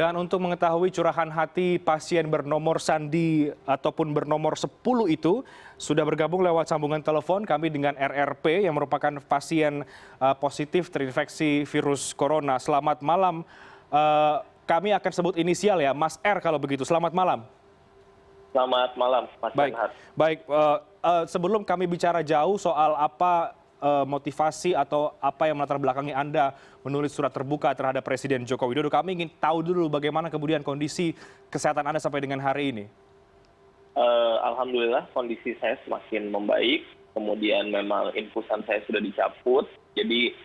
Dan untuk mengetahui curahan hati pasien bernomor sandi ataupun bernomor 10 itu, sudah bergabung lewat sambungan telepon kami dengan RRP yang merupakan pasien positif terinfeksi virus corona. Selamat malam, kami akan sebut inisial ya, Mas R kalau begitu. Selamat malam. Selamat malam, Mas Renhat. Baik. Sebelum kami bicara jauh soal apa motivasi atau apa yang melatar belakangi Anda menulis surat terbuka terhadap Presiden Joko Widodo, kami ingin tahu dulu bagaimana kemudian kondisi kesehatan Anda sampai dengan hari ini. Alhamdulillah kondisi saya semakin membaik, kemudian memang infusan saya sudah dicabut, jadi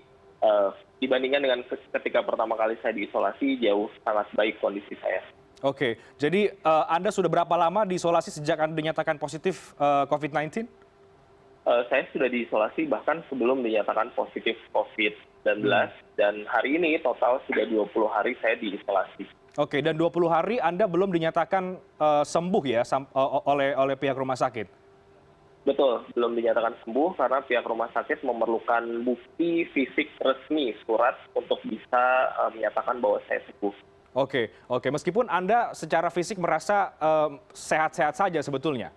dibandingkan dengan ketika pertama kali saya diisolasi, jauh sangat baik kondisi saya. Oke, jadi Anda sudah berapa lama diisolasi sejak Anda dinyatakan positif COVID-19? Saya sudah diisolasi bahkan sebelum dinyatakan positif COVID-19 dan hari ini total sudah 20 hari saya diisolasi. Oke, dan 20 hari Anda belum dinyatakan sembuh ya oleh pihak rumah sakit? Betul, belum dinyatakan sembuh karena pihak rumah sakit memerlukan bukti fisik resmi surat untuk bisa menyatakan bahwa saya sembuh. Oke. Meskipun Anda secara fisik merasa sehat-sehat saja sebetulnya?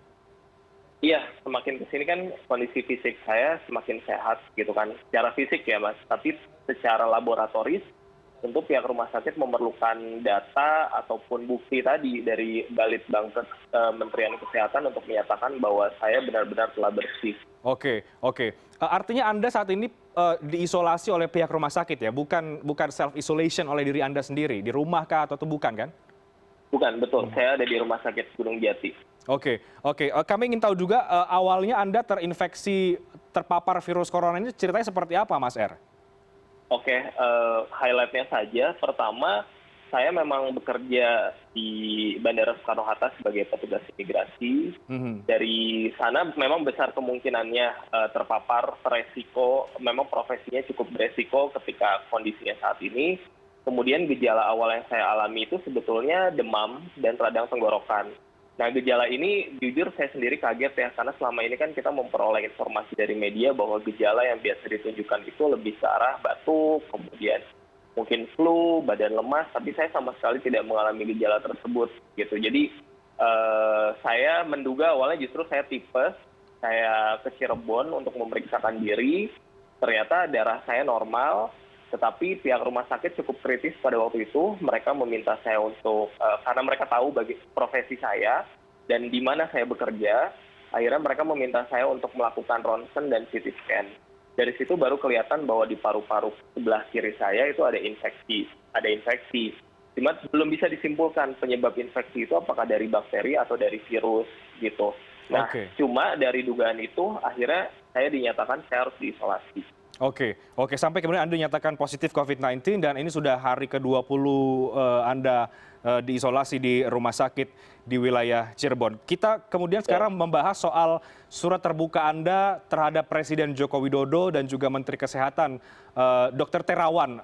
Iya, semakin kesini kan kondisi fisik saya semakin sehat gitu kan, secara fisik ya Mas. Tapi secara laboratoris tentu pihak rumah sakit memerlukan data ataupun bukti tadi dari Balitbang Kementerian Kesehatan untuk menyatakan bahwa saya benar-benar telah bersih. Oke. Artinya Anda saat ini diisolasi oleh pihak rumah sakit ya, bukan self isolation oleh diri Anda sendiri, di rumah kah atau bukan kan? Bukan, betul. Saya ada di Rumah Sakit Gunung Jati. Oke. Kami ingin tahu juga awalnya Anda terinfeksi terpapar virus corona ini ceritanya seperti apa, Mas R? Oke, highlight-nya saja. Pertama, saya memang bekerja di Bandara Soekarno-Hatta sebagai petugas imigrasi. Dari sana memang besar kemungkinannya terpapar resiko, memang profesinya cukup beresiko ketika kondisinya saat ini. Kemudian gejala awal yang saya alami itu sebetulnya demam dan radang tenggorokan. Nah, gejala ini jujur saya sendiri kaget ya, karena selama ini kan kita memperoleh informasi dari media bahwa gejala yang biasa ditunjukkan itu lebih ke arah batuk, kemudian mungkin flu, badan lemas, tapi saya sama sekali tidak mengalami gejala tersebut gitu. Jadi saya menduga awalnya justru saya tipes, saya ke Cirebon untuk memeriksakan diri, ternyata darah saya normal, tetapi pihak rumah sakit cukup kritis pada waktu itu. Mereka meminta saya untuk, karena mereka tahu bagi profesi saya dan di mana saya bekerja, akhirnya mereka meminta saya untuk melakukan ronsen dan CT scan. Dari situ baru kelihatan bahwa di paru-paru sebelah kiri saya itu ada infeksi. Cuma belum bisa disimpulkan penyebab infeksi itu apakah dari bakteri atau dari virus gitu. Nah, cuma dari dugaan itu akhirnya saya dinyatakan saya harus diisolasi. Oke. Sampai kemudian Anda dinyatakan positif COVID-19 dan ini sudah hari ke-20 Anda diisolasi di rumah sakit di wilayah Cirebon. Kita kemudian sekarang membahas soal surat terbuka Anda terhadap Presiden Joko Widodo dan juga Menteri Kesehatan, Dr. Terawan.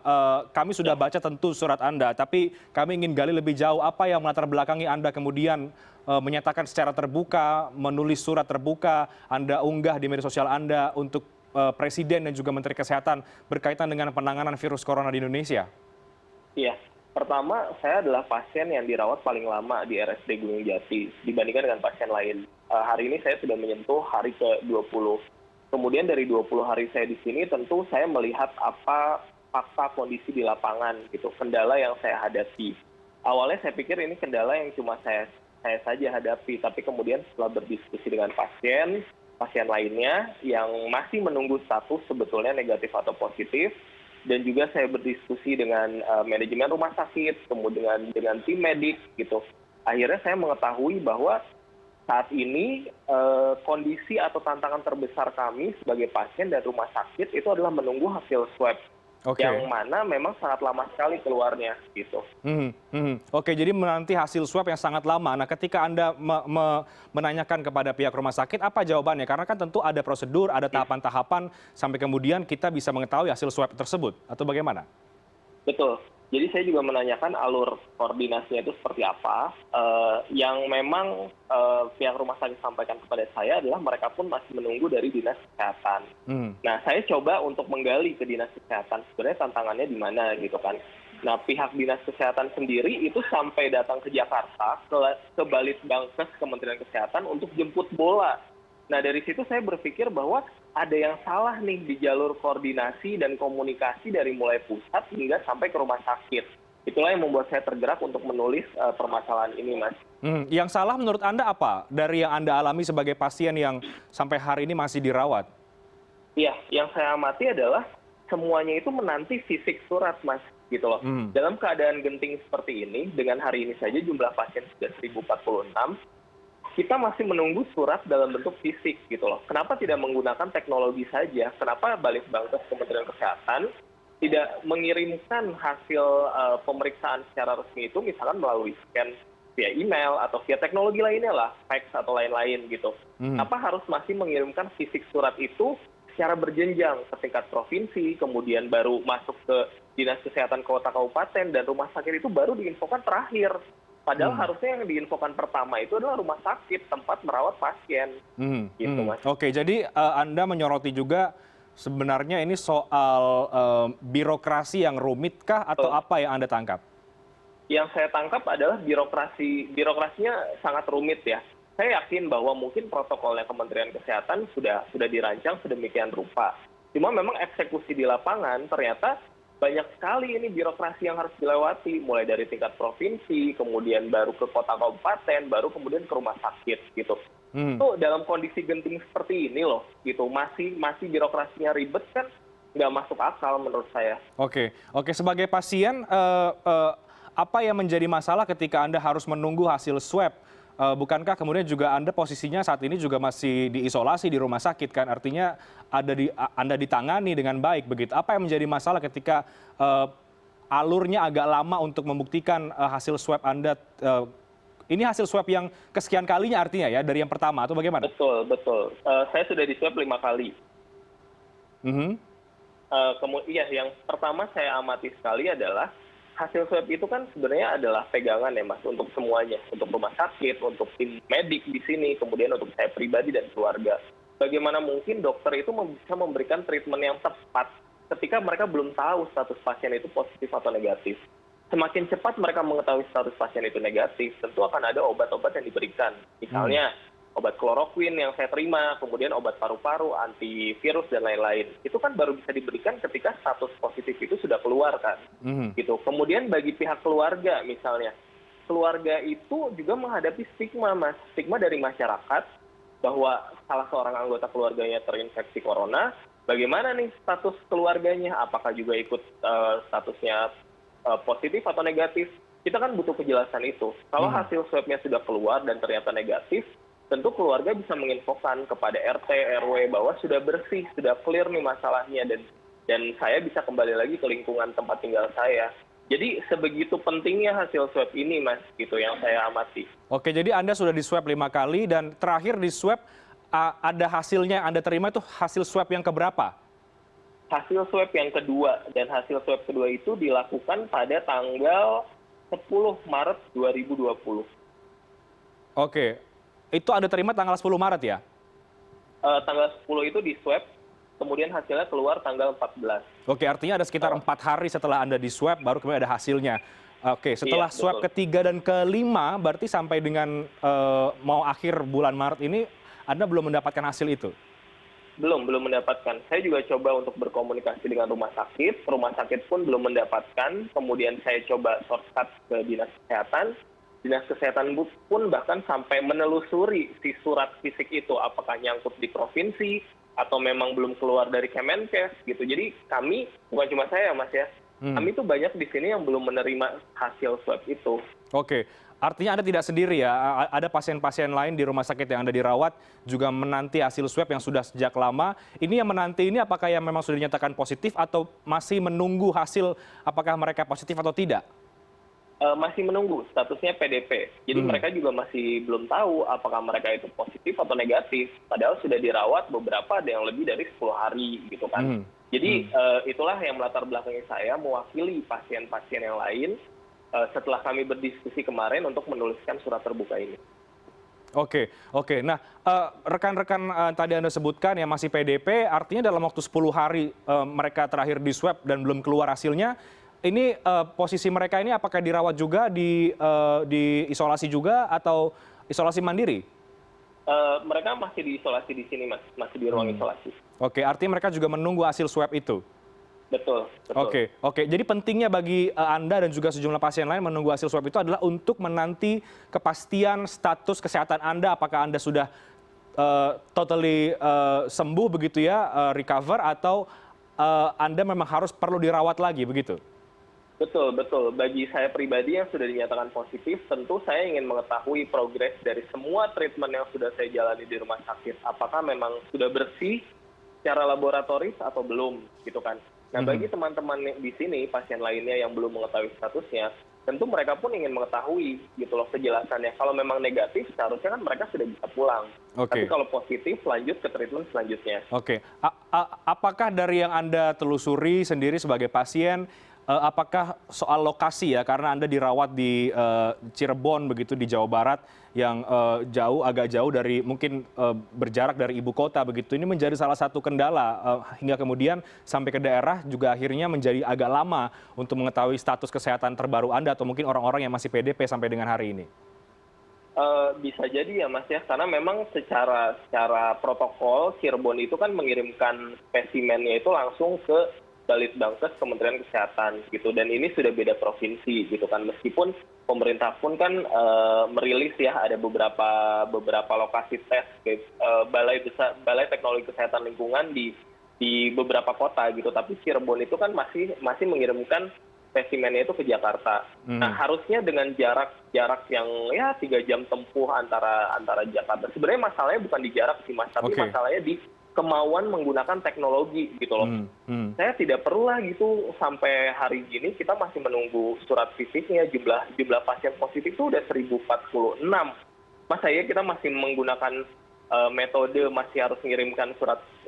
Kami sudah baca tentu surat Anda, tapi kami ingin gali lebih jauh apa yang melatar belakangi Anda kemudian menyatakan secara terbuka, menulis surat terbuka, Anda unggah di media sosial Anda untuk Presiden dan juga Menteri Kesehatan berkaitan dengan penanganan virus corona di Indonesia? Iya, pertama saya adalah pasien yang dirawat paling lama di RSUD Gunung Jati dibandingkan dengan pasien lain. Hari ini saya sudah menyentuh hari ke-20. Kemudian dari 20 hari saya di sini tentu saya melihat apa fakta kondisi di lapangan gitu, kendala yang saya hadapi. Awalnya saya pikir ini kendala yang cuma saya saja hadapi, tapi kemudian setelah berdiskusi dengan pasien lainnya yang masih menunggu status sebetulnya negatif atau positif, dan juga saya berdiskusi dengan manajemen rumah sakit, kemudian dengan tim medik gitu. Akhirnya saya mengetahui bahwa saat ini kondisi atau tantangan terbesar kami sebagai pasien dan rumah sakit itu adalah menunggu hasil swab. Yang mana memang sangat lama sekali keluarnya gitu. Oke, jadi menanti hasil swab yang sangat lama. Nah, ketika Anda menanyakan kepada pihak rumah sakit, apa jawabannya? Karena kan tentu ada prosedur, ada tahapan-tahapan sampai kemudian kita bisa mengetahui hasil swab tersebut, atau bagaimana? Betul. Jadi saya juga menanyakan alur koordinasinya itu seperti apa. Yang memang pihak rumah sakit sampaikan kepada saya adalah mereka pun masih menunggu dari dinas kesehatan. Nah, saya coba untuk menggali ke dinas kesehatan sebenarnya tantangannya di mana gitu kan. Nah, pihak Dinas Kesehatan sendiri itu sampai datang ke Jakarta, ke Balitbangkes Kementerian Kesehatan untuk jemput bola. Nah, dari situ saya berpikir bahwa ada yang salah nih di jalur koordinasi dan komunikasi dari mulai pusat hingga sampai ke rumah sakit. Itulah yang membuat saya tergerak untuk menulis permasalahan ini, Mas. Yang salah menurut Anda apa dari yang Anda alami sebagai pasien yang sampai hari ini masih dirawat? Iya, yang saya amati adalah semuanya itu menanti fisik surat, Mas, gitu loh. Dalam keadaan genting seperti ini, dengan hari ini saja jumlah pasien sudah 1046, kita masih menunggu surat dalam bentuk fisik gitu loh. Kenapa tidak menggunakan teknologi saja? Kenapa Balitbangkes Kementerian Kesehatan tidak mengirimkan hasil pemeriksaan secara resmi itu misalkan melalui scan via email atau via teknologi lainnya lah, fax atau lain-lain gitu. Kenapa harus masih mengirimkan fisik surat itu secara berjenjang ke tingkat provinsi, kemudian baru masuk ke Dinas Kesehatan Kota Kabupaten, dan rumah sakit itu baru diinfokan terakhir. Padahal harusnya yang diinfokan pertama itu adalah rumah sakit, tempat merawat pasien. Gitu, Mas. Oke, jadi Anda menyoroti juga sebenarnya ini soal birokrasi yang rumitkah atau apa yang Anda tangkap? Yang saya tangkap adalah birokrasinya sangat rumit ya. Saya yakin bahwa mungkin protokolnya Kementerian Kesehatan sudah dirancang sedemikian rupa. Cuma memang eksekusi di lapangan ternyata banyak sekali ini birokrasi yang harus dilewati, mulai dari tingkat provinsi, kemudian baru ke kota kabupaten, baru kemudian ke rumah sakit gitu. Itu dalam kondisi genting seperti ini loh, gitu masih birokrasinya ribet kan nggak masuk akal menurut saya. Oke, sebagai pasien apa yang menjadi masalah ketika Anda harus menunggu hasil swab? Bukankah kemudian juga Anda posisinya saat ini juga masih diisolasi di rumah sakit kan? Artinya Anda ditangani dengan baik begitu. Apa yang menjadi masalah ketika alurnya agak lama untuk membuktikan hasil swab Anda? Ini hasil swab yang kesekian kalinya artinya ya dari yang pertama atau bagaimana? Betul. Saya sudah di swab 5 kali. Kemudian yang pertama saya amati sekali adalah hasil swab itu kan sebenarnya adalah pegangan ya, Mas, untuk semuanya, untuk rumah sakit, untuk tim medik di sini, kemudian untuk saya pribadi dan keluarga. Bagaimana mungkin dokter itu bisa memberikan treatment yang tepat ketika mereka belum tahu status pasien itu positif atau negatif. Semakin cepat mereka mengetahui status pasien itu negatif, tentu akan ada obat-obat yang diberikan. Misalnya obat kloroquine yang saya terima, kemudian obat paru-paru, antivirus, dan lain-lain. Itu kan baru bisa diberikan ketika status positif itu sudah keluar kan. Gitu. Kemudian bagi pihak keluarga misalnya, keluarga itu juga menghadapi stigma, Mas. Stigma dari masyarakat bahwa salah seorang anggota keluarganya terinfeksi corona, bagaimana nih status keluarganya? Apakah juga ikut statusnya positif atau negatif? Kita kan butuh kejelasan itu. Kalau hasil swabnya sudah keluar dan ternyata negatif, tentu keluarga bisa menginfokan kepada RT, RW bahwa sudah bersih, sudah clear nih masalahnya, dan saya bisa kembali lagi ke lingkungan tempat tinggal saya. Jadi sebegitu pentingnya hasil swab ini, Mas, gitu yang saya amati. Oke, jadi Anda sudah di swab 5 kali dan terakhir di swab ada hasilnya yang Anda terima itu hasil swab yang keberapa? Hasil swab yang kedua, dan hasil swab kedua itu dilakukan pada tanggal 10 Maret 2020. Oke. Itu Anda terima tanggal 10 Maret ya? Tanggal 10 itu di swab, kemudian hasilnya keluar tanggal 14. Oke, artinya ada sekitar 4 hari setelah Anda di swab, baru kemudian ada hasilnya. Oke, setelah Iya, swab betul. ketiga dan kelima, berarti sampai dengan mau akhir bulan Maret ini, Anda belum mendapatkan hasil itu? Belum mendapatkan. Saya juga coba untuk berkomunikasi dengan rumah sakit pun belum mendapatkan. Kemudian saya coba shortcut ke Dinas Kesehatan. Dinas Kesehatan pun bahkan sampai menelusuri si surat fisik itu, apakah nyangkut di provinsi atau memang belum keluar dari Kemenkes gitu. Jadi kami, bukan cuma saya, Mas ya, kami tuh banyak di sini yang belum menerima hasil swab itu. Oke, artinya Anda tidak sendiri ya, ada pasien-pasien lain di rumah sakit yang Anda dirawat juga menanti hasil swab yang sudah sejak lama. Ini yang menanti ini apakah yang memang sudah dinyatakan positif atau masih menunggu hasil apakah mereka positif atau tidak? Masih menunggu statusnya PDP. Jadi mereka juga masih belum tahu apakah mereka itu positif atau negatif. Padahal sudah dirawat beberapa, ada yang lebih dari 10 hari gitu kan. Jadi itulah yang melatar belakangi saya mewakili pasien-pasien yang lain setelah kami berdiskusi kemarin untuk menuliskan surat terbuka ini. Oke. Nah, rekan-rekan tadi Anda sebutkan yang masih PDP, artinya dalam waktu 10 hari mereka terakhir di swab dan belum keluar hasilnya, ini posisi mereka ini apakah dirawat juga di isolasi juga atau isolasi mandiri? Mereka masih diisolasi di sini, Mas, masih di ruang isolasi. Oke, artinya mereka juga menunggu hasil swab itu. Betul, betul. Oke. Jadi pentingnya bagi Anda dan juga sejumlah pasien lain menunggu hasil swab itu adalah untuk menanti kepastian status kesehatan Anda, apakah Anda sudah totally sembuh begitu ya, recover, atau Anda memang harus perlu dirawat lagi begitu? Betul, betul. Bagi saya pribadi yang sudah dinyatakan positif, tentu saya ingin mengetahui progres dari semua treatment yang sudah saya jalani di rumah sakit. Apakah memang sudah bersih secara laboratoris atau belum, gitu kan. Nah, bagi teman-teman di sini, pasien lainnya yang belum mengetahui statusnya, tentu mereka pun ingin mengetahui gitu loh kejelasannya. Kalau memang negatif, seharusnya kan mereka sudah bisa pulang. Tapi kalau positif, lanjut ke treatment selanjutnya. Oke. Apakah dari yang Anda telusuri sendiri sebagai pasien, apakah soal lokasi ya, karena Anda dirawat di Cirebon begitu di Jawa Barat yang agak jauh dari mungkin berjarak dari ibu kota begitu, ini menjadi salah satu kendala hingga kemudian sampai ke daerah juga akhirnya menjadi agak lama untuk mengetahui status kesehatan terbaru Anda atau mungkin orang-orang yang masih PDP sampai dengan hari ini? Bisa jadi ya, Mas ya, karena memang secara protokol Cirebon itu kan mengirimkan spesimennya itu langsung ke Balitbangkes Kementerian Kesehatan gitu, dan ini sudah beda provinsi gitu kan, meskipun pemerintah pun kan merilis ya ada beberapa lokasi tes balai teknologi kesehatan lingkungan di beberapa kota gitu, tapi Cirebon itu kan masih mengirimkan spesimennya itu ke Jakarta. Nah, harusnya dengan jarak yang ya 3 jam tempuh antara Jakarta. Sebenarnya masalahnya bukan di jarak sih, Mas, tapi masalahnya di kemauan menggunakan teknologi gitu loh. Saya tidak perlu lah gitu sampai hari gini kita masih menunggu surat fisiknya. Jumlah pasien positif itu udah 1046. Masa ya kita masih menggunakan metode masih harus mengirimkan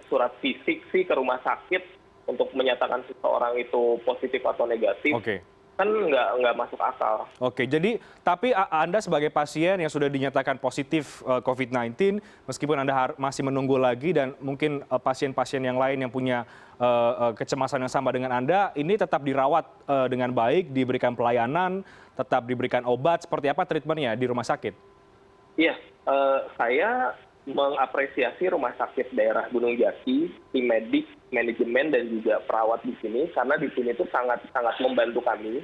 surat fisik sih ke rumah sakit untuk menyatakan seseorang itu positif atau negatif. Kan nggak masuk akal. Oke, jadi tapi Anda sebagai pasien yang sudah dinyatakan positif COVID-19, meskipun Anda masih menunggu lagi dan mungkin pasien-pasien yang lain yang punya kecemasan yang sama dengan Anda, ini tetap dirawat dengan baik, diberikan pelayanan, tetap diberikan obat, seperti apa treatmentnya di rumah sakit? Iya, saya mengapresiasi Rumah Sakit Daerah Gunung Jati, tim medik, manajemen, dan juga perawat di sini, karena di sini itu sangat membantu kami.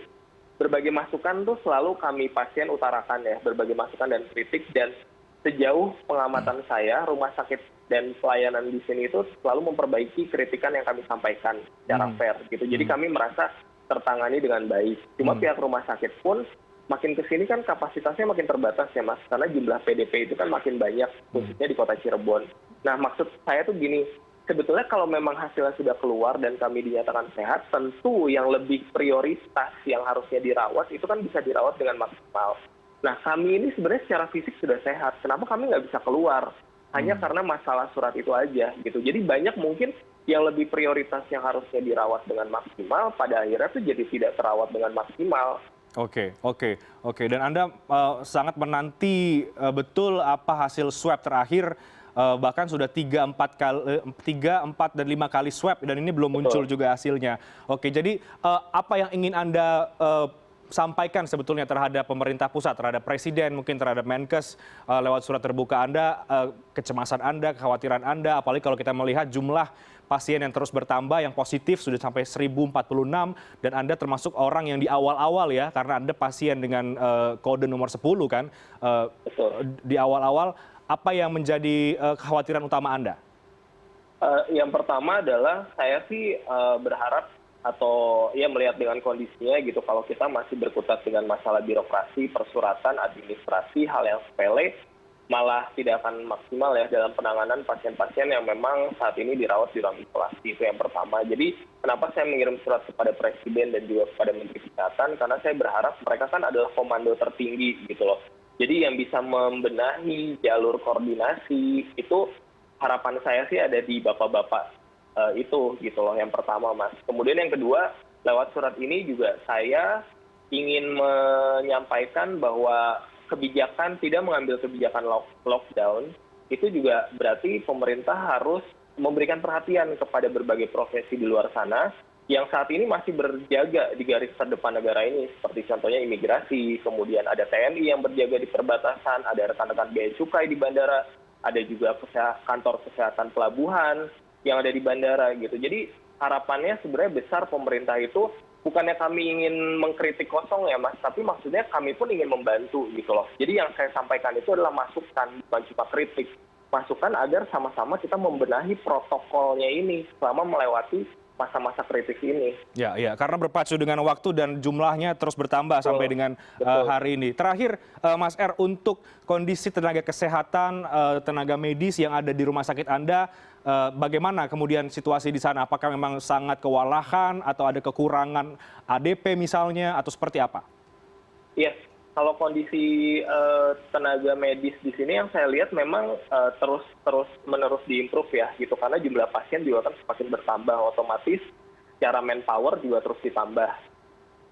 Berbagai masukan tuh selalu kami pasien utarakan ya, berbagai masukan dan kritik, dan sejauh pengamatan saya, rumah sakit dan pelayanan di sini itu selalu memperbaiki kritikan yang kami sampaikan secara fair gitu. Jadi kami merasa tertangani dengan baik. Cuma pihak rumah sakit pun makin ke sini kan kapasitasnya makin terbatas ya, Mas, karena jumlah PDP itu kan makin banyak, khususnya di kota Cirebon. Nah, maksud saya tuh gini, sebetulnya kalau memang hasilnya sudah keluar dan kami dinyatakan sehat, tentu yang lebih prioritas yang harusnya dirawat itu kan bisa dirawat dengan maksimal. Nah, kami ini sebenarnya secara fisik sudah sehat, kenapa kami nggak bisa keluar? Hanya karena masalah surat itu aja gitu. Jadi banyak mungkin yang lebih prioritas yang harusnya dirawat dengan maksimal, pada akhirnya tuh jadi tidak terawat dengan maksimal. Oke. Dan Anda sangat menanti betul apa hasil swab terakhir, bahkan sudah 3, 4, dan 5 kali swab, dan ini belum muncul juga hasilnya. Oke, jadi apa yang ingin Anda sampaikan sebetulnya terhadap pemerintah pusat, terhadap Presiden, mungkin terhadap Menkes, lewat surat terbuka Anda, kecemasan Anda, kekhawatiran Anda, apalagi kalau kita melihat jumlah pasien yang terus bertambah, yang positif sudah sampai 1046, dan Anda termasuk orang yang di awal-awal ya, karena Anda pasien dengan kode nomor 10 kan, di awal-awal, apa yang menjadi kekhawatiran utama Anda? Yang pertama adalah saya sih berharap atau ya melihat dengan kondisinya gitu, kalau kita masih berkutat dengan masalah birokrasi, persuratan, administrasi, hal yang sepele, malah tidak akan maksimal ya dalam penanganan pasien-pasien yang memang saat ini dirawat di ruang isolasi. Itu yang pertama. Jadi kenapa saya mengirim surat kepada Presiden dan juga kepada Menteri Kesehatan, karena saya berharap mereka kan adalah komando tertinggi gitu loh. Jadi yang bisa membenahi jalur koordinasi itu harapan saya sih ada di bapak-bapak itu gitu loh, yang pertama, Mas. Kemudian yang kedua, lewat surat ini juga saya ingin menyampaikan bahwa kebijakan tidak mengambil kebijakan lockdown itu juga berarti pemerintah harus memberikan perhatian kepada berbagai profesi di luar sana yang saat ini masih berjaga di garis terdepan negara ini, seperti contohnya imigrasi, kemudian ada TNI yang berjaga di perbatasan, ada rekan-rekan bea cukai di bandara, ada juga kantor kesehatan pelabuhan yang ada di bandara gitu. Jadi harapannya sebenarnya besar pemerintah itu bukannya kami ingin mengkritik kosong ya Mas, tapi maksudnya kami pun ingin membantu gitu loh. Jadi yang saya sampaikan itu adalah masukan, bukan cuma kritik. Masukan agar sama-sama kita membenahi protokolnya ini selama melewati masa-masa kritis ini. Ya, ya, karena berpacu dengan waktu dan jumlahnya terus bertambah sampai dengan hari ini. Terakhir, Mas R, untuk kondisi tenaga kesehatan, tenaga medis yang ada di rumah sakit Anda, bagaimana kemudian situasi di sana? Apakah memang sangat kewalahan atau ada kekurangan ADP misalnya atau seperti apa? Iya, kalau kondisi tenaga medis di sini yang saya lihat memang terus menerus diimprove ya gitu, karena jumlah pasien juga kan semakin bertambah, otomatis secara manpower juga terus ditambah.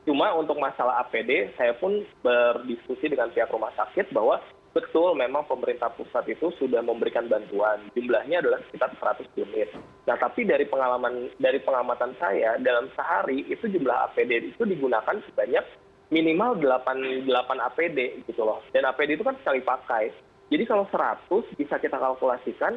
Cuma untuk masalah APD, saya pun berdiskusi dengan pihak rumah sakit bahwa betul memang pemerintah pusat itu sudah memberikan bantuan, jumlahnya adalah sekitar 100 unit. Nah, tapi dari pengamatan saya dalam sehari itu jumlah APD itu digunakan sebanyak minimal 8 APD gitu loh. Dan APD itu kan sekali pakai. Jadi kalau 100 bisa kita kalkulasikan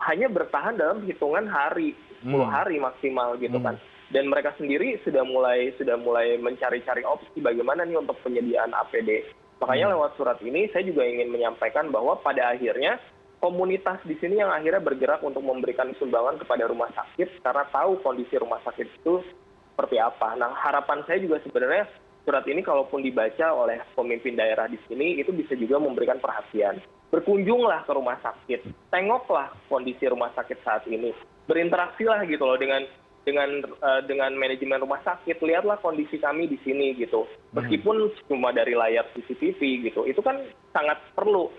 hanya bertahan dalam hitungan hari, 10 hari maksimal gitu kan. Dan mereka sendiri sudah mulai mencari-cari opsi bagaimana nih untuk penyediaan APD. Makanya lewat surat ini saya juga ingin menyampaikan bahwa pada akhirnya komunitas di sini yang akhirnya bergerak untuk memberikan sumbangan kepada rumah sakit karena tahu kondisi rumah sakit itu seperti apa. Nah, harapan saya juga sebenarnya surat ini kalaupun dibaca oleh pemimpin daerah di sini itu bisa juga memberikan perhatian. Berkunjunglah ke rumah sakit, tengoklah kondisi rumah sakit saat ini, berinteraksilah gitu loh dengan manajemen rumah sakit, lihatlah kondisi kami di sini gitu. Meskipun cuma dari layar CCTV gitu, itu kan sangat perlu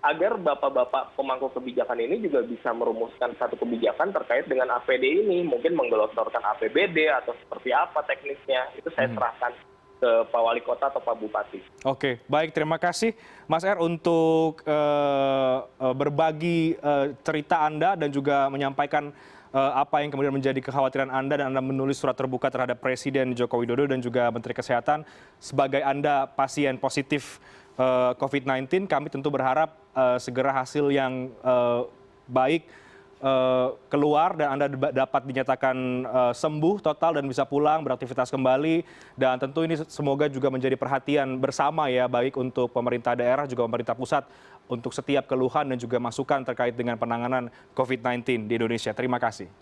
agar bapak-bapak pemangku kebijakan ini juga bisa merumuskan satu kebijakan terkait dengan APD ini, mungkin menggelontorkan APBD atau seperti apa teknisnya, itu saya serahkan ke Pak Wali Kota atau Pak Bupati. Oke, baik, terima kasih Mas R untuk berbagi cerita Anda dan juga menyampaikan apa yang kemudian menjadi kekhawatiran Anda, dan Anda menulis surat terbuka terhadap Presiden Joko Widodo dan juga Menteri Kesehatan. Sebagai Anda pasien positif COVID-19, kami tentu berharap segera hasil yang baik keluar dan Anda dapat dinyatakan sembuh total dan bisa pulang beraktivitas kembali. Dan tentu ini semoga juga menjadi perhatian bersama ya, baik untuk pemerintah daerah juga pemerintah pusat untuk setiap keluhan dan juga masukan terkait dengan penanganan COVID-19 di Indonesia. Terima kasih.